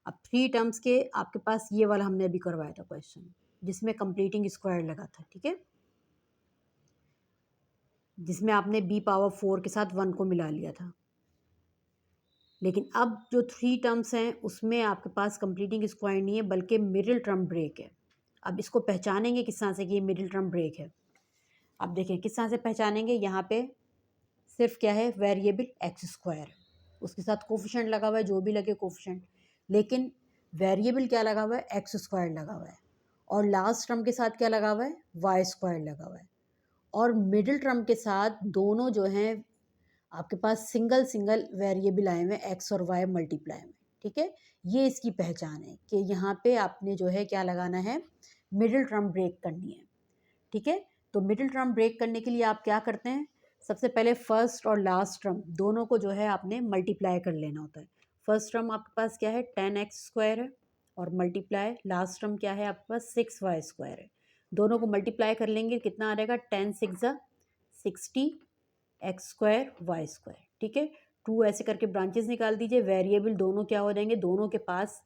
S1: अब 3 टर्म्स के आपके पास ये वाला हमने अभी करवाया था क्वेश्चन, जिसमें कंप्लीटिंग स्क्वायर लगा था। ठीक है, जिसमें आपने b⁴ के साथ 1 को मिला लिया था। लेकिन अब जो 3 टर्म्स हैं उसमें आपके पास कंप्लीटिंग स्क्वायर नहीं है, बल्कि मिडिल टर्म ब्रेक है। अब इसको पहचानेंगे किस तरह से कि ये मिडिल टर्म ब्रेक है। अब देखें किस तरह से पहचानेंगे, यहाँ पे सिर्फ क्या है, वेरिएबल x², उसके साथ कोफिशिएंट लगा हुआ है, जो भी लगे कोफिशिएंट, लेकिन वेरिएबल क्या लगा हुआ है, x² लगा हुआ है, और लास्ट टर्म के साथ क्या लगा हुआ है, y² लगा हुआ है, और मिडिल टर्म के साथ दोनों जो हैं आपके पास सिंगल सिंगल वेरिएबल आए हुए, x और y मल्टीप्लाई में। ठीक है, ये इसकी पहचान है कि यहाँ पे आपने जो है क्या लगाना है, मिडिल टर्म ब्रेक करनी है। ठीक है, तो मिडिल टर्म ब्रेक करने के लिए आप क्या करते हैं, सबसे पहले फर्स्ट और लास्ट टर्म दोनों को जो है आपने मल्टीप्लाई कर लेना होता है। फर्स्ट टर्म आपके पास क्या है, 10x² है, और मल्टीप्लाई लास्ट टर्म क्या है आपके पास, 6y² है। दोनों को मल्टीप्लाई कर लेंगे, कितना आ रहेगा, 10 6 60 x² y²। ठीक है, 2 ऐसे करके ब्रांचेस निकाल दीजिए, वेरिएबल दोनों क्या हो जाएंगे, दोनों के पास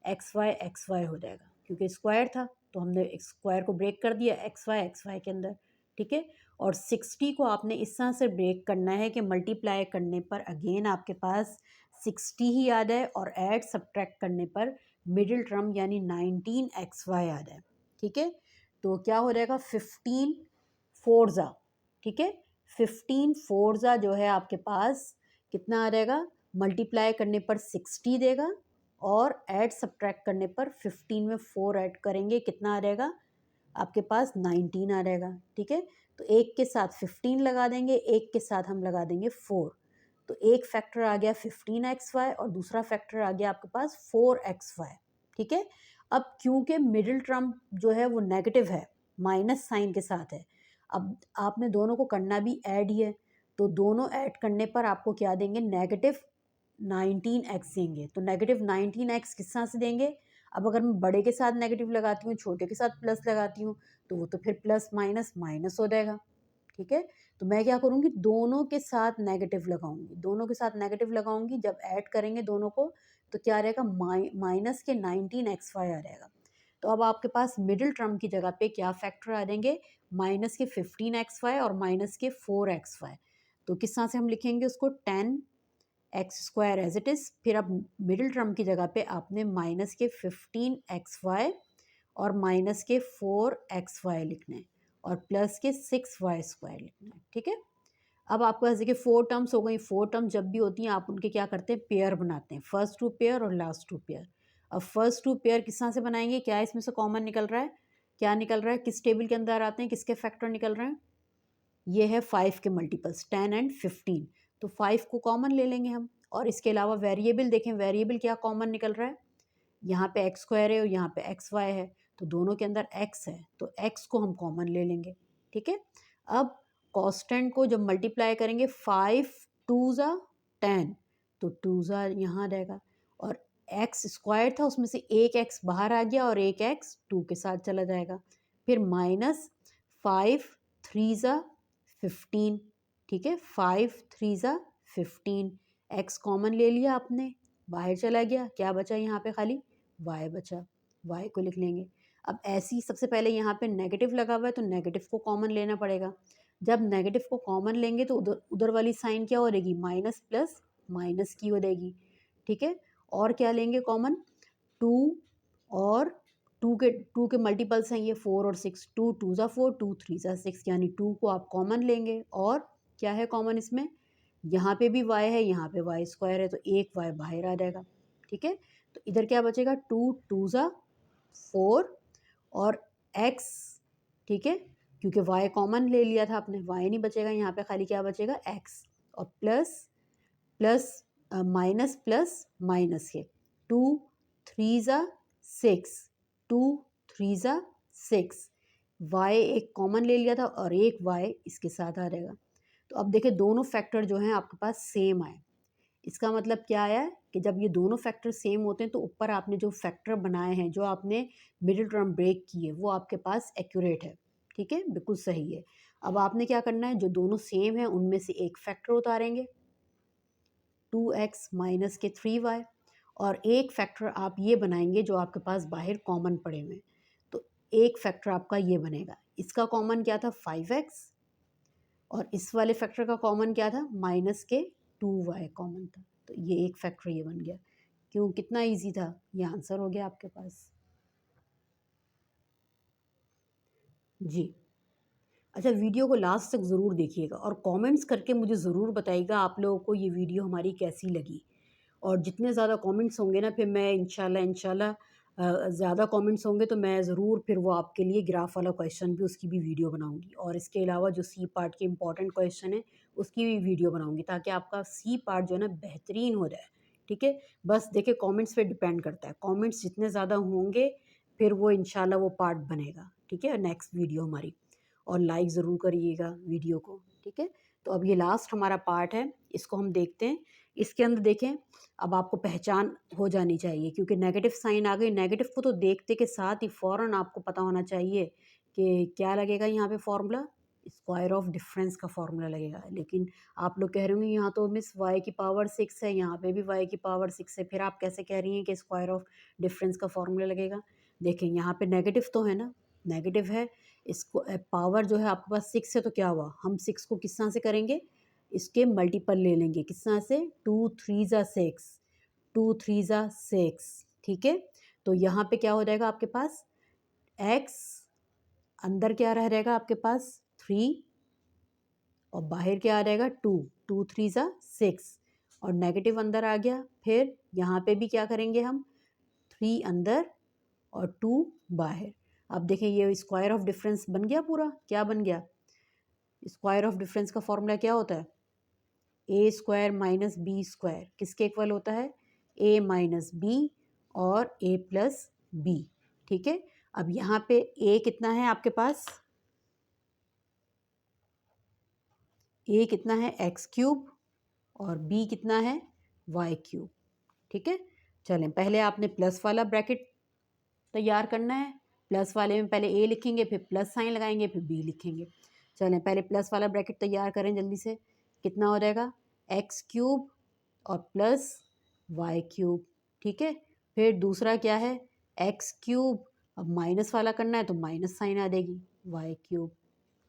S1: xy हो जाएगा, क्योंकि स्क्वायर था तो हमने स्क्वायर को ब्रेक कर दिया xy के अंदर। ठीक है, और 60 को आपने इस तरह से ब्रेक करना है कि मल्टीप्लाई करने पर अगेन आपके पास 60 ही आ जाए, और ऐड सब्ट्रैक्ट करने पर मिडिल टर्म यानी 19xy आ जाए। ठीक है, तो क्या हो जाएगा, 15 4 ठीक है, 15 4 जो है आपके पास कितना आ जाएगा, मल्टीप्लाई करने पर 60 देगा, और ऐड सब्ट्रैक्ट करने पर 15 में 4 ऐड करेंगे, कितना आ जाएगा आपके पास, 19 आ जाएगा। ठीक है, तो एक के साथ 15 लगा देंगे, एक के साथ हम लगा देंगे 4, तो एक फैक्टर आ गया 15xy, और दूसरा फैक्टर आ गया आपके पास 4xy। ठीक है, अब क्योंकि मिडिल टर्म जो है वो नेगेटिव है, माइनस साइन के साथ है, अब आपने दोनों को करना भी ऐड ही है, तो दोनों ऐड करने पर आपको क्या देंगे, -19x देंगे। तो -19x किस तरह से देंगे, अब अगर मैं बड़े के साथ नेगेटिव लगाती हूँ, छोटे के साथ प्लस लगाती हूँ, तो वो तो फिर प्लस माइनस माइनस हो जाएगा। ठीक है, तो मैं क्या करूँगी, दोनों के साथ नेगेटिव लगाऊंगी, दोनों के साथ नेगेटिव लगाऊंगी। जब ऐड करेंगे दोनों को तो क्या रहेगा, माइनस के 19xy आ जाएगा। तो अब आपके पास मिडिल टर्म की जगह पे क्या फैक्टर आ जाएंगे, माइनस के 15xy और माइनस के 4xy। तो किस तरह से हम लिखेंगे उसको, 10x² एज इट इज़। फिर अब मिडिल टर्म की जगह पे आपने माइनस के 15xy और माइनस के 4xy लिखना है और प्लस के 6y² लिखना है। ठीक है, अब आपके पास देखिए 4 टर्म्स हो गई। 4 टर्म जब भी होती हैं आप उनके क्या करते हैं, पेयर बनाते हैं, फर्स्ट 2 पेयर और लास्ट 2 पेयर। अब फर्स्ट 2 पेयर किस तरह से बनाएंगे, क्या इसमें से कॉमन निकल रहा है, क्या निकल रहा है, किस टेबल के अंदर आते हैं, किसके फैक्टर निकल रहे हैं, ये है 5 के मल्टीपल्स 10 एंड 15। तो 5 को कॉमन ले लेंगे हम। और इसके अलावा वेरिएबल देखें, वेरिएबल क्या कॉमन निकल रहा है, यहाँ पे x² है और यहाँ पे xy है, तो दोनों के अंदर x है, तो x को हम कॉमन ले लेंगे। ठीक है, अब कांस्टेंट को जब मल्टीप्लाई करेंगे 5 2 ज़ा 10, तो 2 ज़ा यहाँ रहेगा, और x² था उसमें से एक x बाहर आ गया और एक x 2 के साथ चला जाएगा। फिर माइनस 5 3 ज़ा 15। ठीक है, 5 3 ज़ा 15, x कॉमन ले लिया आपने, बाहर चला गया, क्या बचा यहाँ पे, खाली y बचा, y को लिख लेंगे। अब ऐसी सबसे पहले यहाँ पे नेगेटिव लगा हुआ है तो नेगेटिव को कॉमन लेना पड़ेगा। जब नेगेटिव को कॉमन लेंगे तो उधर उधर वाली साइन क्या हो रहेगी, माइनस प्लस माइनस की हो जाएगी। ठीक है, और क्या लेंगे कॉमन, 2 और 2 के मल्टीपल्स हैं ये 4 और 6, 2 2 ज़ा 4 2 3 ज़ा 6, यानी 2 को आप कॉमन लेंगे। और क्या है कॉमन इसमें, यहाँ पे भी y है, यहाँ पे y² है, तो एक y बाहर आ जाएगा। ठीक है, तो इधर क्या बचेगा, 2 2 ज़ा 4 और x। ठीक है, क्योंकि y कॉमन ले लिया था आपने, y नहीं बचेगा यहाँ पे, खाली क्या बचेगा, x, और plus plus minus plus minus के 2 3 ज़ा 6, 2 3 ज़ा 6, y एक कॉमन ले लिया था और एक y इसके साथ आ जाएगा। तो अब देखिए दोनों फैक्टर जो हैं आपके पास सेम आए। इसका मतलब क्या आया कि जब ये दोनों फैक्टर सेम होते हैं तो ऊपर आपने जो फैक्टर बनाए हैं, जो आपने मिडिल टर्म ब्रेक किए, वो आपके पास एक्यूरेट है। ठीक है, बिल्कुल सही है। अब आपने क्या करना है, जो दोनों सेम है उनमें से एक फैक्टर उतारेंगे, 2x माइनस के 3y, और एक फैक्टर आप ये बनाएंगे जो आपके पास बाहर कॉमन पड़े हुए हैं। तो एक फैक्टर आपका ये बनेगा, इसका कॉमन क्या था, 5x, और इस वाले फैक्टर का कॉमन क्या था, माइनस के 2y कॉमन था। तो ये एक फैक्टर ये बन गया। क्यों, कितना इजी था, ये आंसर हो गया आपके पास। जी, अच्छा, वीडियो को लास्ट तक ज़रूर देखिएगा और कमेंट्स करके मुझे ज़रूर बताइएगा आप लोगों को ये वीडियो हमारी कैसी लगी। और जितने ज़्यादा कमेंट्स होंगे ना, फिर मैं इंशाल्लाह ज़्यादा कमेंट्स होंगे तो मैं ज़रूर फिर वो आपके लिए ग्राफ वाला क्वेश्चन भी, उसकी भी वीडियो बनाऊंगी, और इसके अलावा जो सी पार्ट के इंपॉर्टेंट क्वेश्चन है उसकी भी वीडियो बनाऊंगी, ताकि आपका सी पार्ट जो है ना बेहतरीन हो जाए। ठीक है, बस देखिए कमेंट्स पे डिपेंड करता है, कमेंट्स जितने ज़्यादा होंगे फिर वो इंशाल्लाह वो पार्ट बनेगा। ठीक है, नेक्स्ट वीडियो हमारी, और लाइक ज़रूर करिएगा वीडियो को। ठीक है, तो अब ये लास्ट हमारा पार्ट है, इसको हम देखते हैं। इसके अंदर देखें, अब आपको पहचान हो जानी चाहिए, क्योंकि नेगेटिव साइन आ गई, नेगेटिव को तो देखते के साथ ही फ़ौरन आपको पता होना चाहिए कि क्या लगेगा यहाँ पे फॉर्मूला, स्क्वायर ऑफ डिफरेंस का फॉर्मूला लगेगा। लेकिन आप लोग कह रहे होंगे यहाँ तो मिस y की पावर 6 है, यहाँ पे भी y की पावर 6 है, फिर आप कैसे कह रही हैं कि स्क्वायर ऑफ डिफरेंस का फॉर्मूला लगेगा। देखें यहाँ पे नेगेटिव तो है ना, नेगेटिव है, इसको पावर जो है आपके पास 6 है, तो क्या हुआ, हम 6 को किस तरह से करेंगे, इसके मल्टीपल ले लेंगे, किस तरह से, 2 3 ज़ा 6, 2 3 ज़ा 6। ठीक है, तो यहाँ पे क्या हो जाएगा आपके पास, x अंदर क्या रह जाएगा आपके पास 3, और बाहर क्या आ जाएगा 2, 2 3 ज़ा 6, और नेगेटिव अंदर आ गया। फिर यहाँ पे भी क्या करेंगे हम, 3 अंदर और 2 बाहर। अब देखें ये स्क्वायर ऑफ डिफरेंस बन गया पूरा, क्या बन गया, स्क्वायर ऑफ डिफरेंस का फॉर्मूला क्या होता है, a² माइनस b², किसके इक्वल होता है, a माइनस बी और a प्लस बी। ठीक है, अब यहाँ पे a कितना है आपके पास, ए कितना है एक्स क्यूब और बी कितना है वाई क्यूब। ठीक है, चलें पहले आपने प्लस वाला ब्रैकेट तैयार करना है। प्लस वाले में पहले ए लिखेंगे, फिर प्लस साइन लगाएंगे, फिर बी लिखेंगे। चलें पहले प्लस वाला ब्रैकेट तैयार करें जल्दी से। कितना हो जाएगा एक्स क्यूब और प्लस वाई क्यूब। ठीक है, फिर दूसरा क्या है एक्स क्यूब, अब माइनस वाला करना है तो माइनस साइन आ जाएगी वाई क्यूब।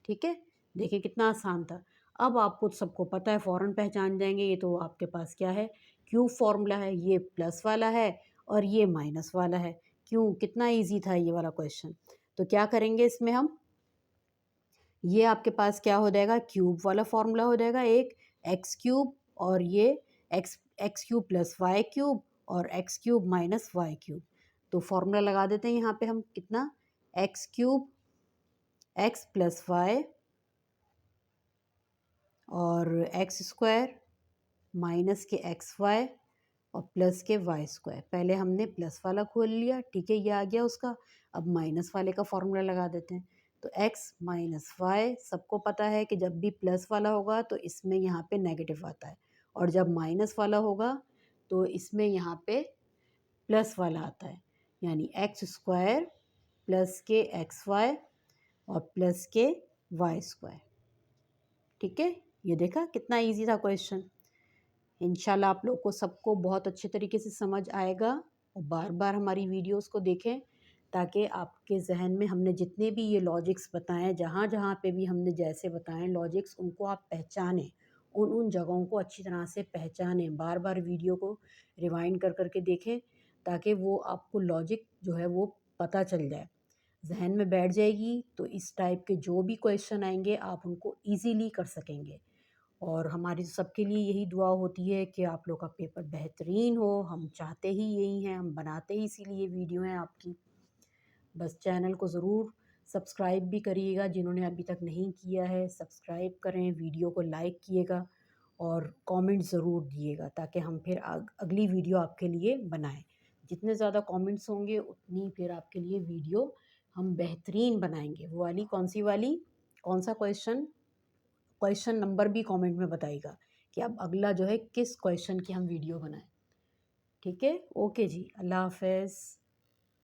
S1: ठीक है, देखिए कितना आसान था। अब आपको सबको पता है, फ़ौरन पहचान जाएंगे। ये तो आपके पास क्या है क्यूब फॉर्मूला है, ये प्लस वाला है और ये माइनस वाला है। क्यों, कितना इजी था ये वाला क्वेश्चन। तो क्या करेंगे इसमें हम, ये आपके पास क्या हो जाएगा क्यूब वाला फॉर्मूला हो जाएगा एक, एक्स क्यूब और ये x x cube plus y cube और x cube minus y cube. तो फॉर्मूला लगा देते हैं यहाँ पे हम, कितना x cube x plus y और एक्स स्क्वायर माइनस के एक्स वाई और प्लस के वाई स्क्वायर। पहले हमने प्लस वाला खोल लिया, ठीक है, ये आ गया उसका। अब माइनस वाले का फॉर्मूला लगा देते हैं। तो x माइनस वाई, सबको पता है कि जब भी प्लस वाला होगा तो इसमें यहाँ पे नेगेटिव आता है, और जब माइनस वाला होगा तो इसमें यहाँ पे प्लस वाला आता है। यानी एक्स स्क्वायर प्लस के एक्स वाई और प्लस के वाई स्क्वायर। ठीक है, ये देखा कितना इजी था क्वेश्चन। इंशाल्लाह आप लोग को सबको बहुत अच्छे तरीके से समझ आएगा। और बार बार हमारी वीडियोस को देखें ताकि आपके जहन में हमने जितने भी ये लॉजिक्स बताएं, जहाँ जहाँ पे भी हमने जैसे बताएं लॉजिक्स, उनको आप पहचानें, उन उन जगहों को अच्छी तरह से पहचानें। बार बार वीडियो को रिवाइंड कर करके देखें ताकि वो आपको लॉजिक जो है वो पता चल जाए, जहन में बैठ जाएगी। तो इस टाइप के जो भी क्वेश्चन आएंगे आप उनको ईजीली कर सकेंगे। और हमारी सबके लिए यही दुआ होती है कि आप लोग का पेपर बेहतरीन हो। हम चाहते ही यही हैं, हम बनाते ही इसीलिए वीडियो हैं आपकी। बस चैनल को ज़रूर सब्सक्राइब भी करिएगा, जिन्होंने अभी तक नहीं किया है सब्सक्राइब करें, वीडियो को लाइक किएगा और कमेंट ज़रूर दिएगा ताकि हम फिर अगली वीडियो आपके लिए बनाएं। जितने ज़्यादा कमेंट्स होंगे उतनी फिर आपके लिए वीडियो हम बेहतरीन बनाएंगे। वो वाली कौन सी वाली, कौन सा क्वेश्चन नंबर भी कमेंट में बताइएगा कि अब अगला जो है किस क्वेश्चन की हम वीडियो बनाएं। ठीक है, ओके जी, अल्लाह हाफ़िज़।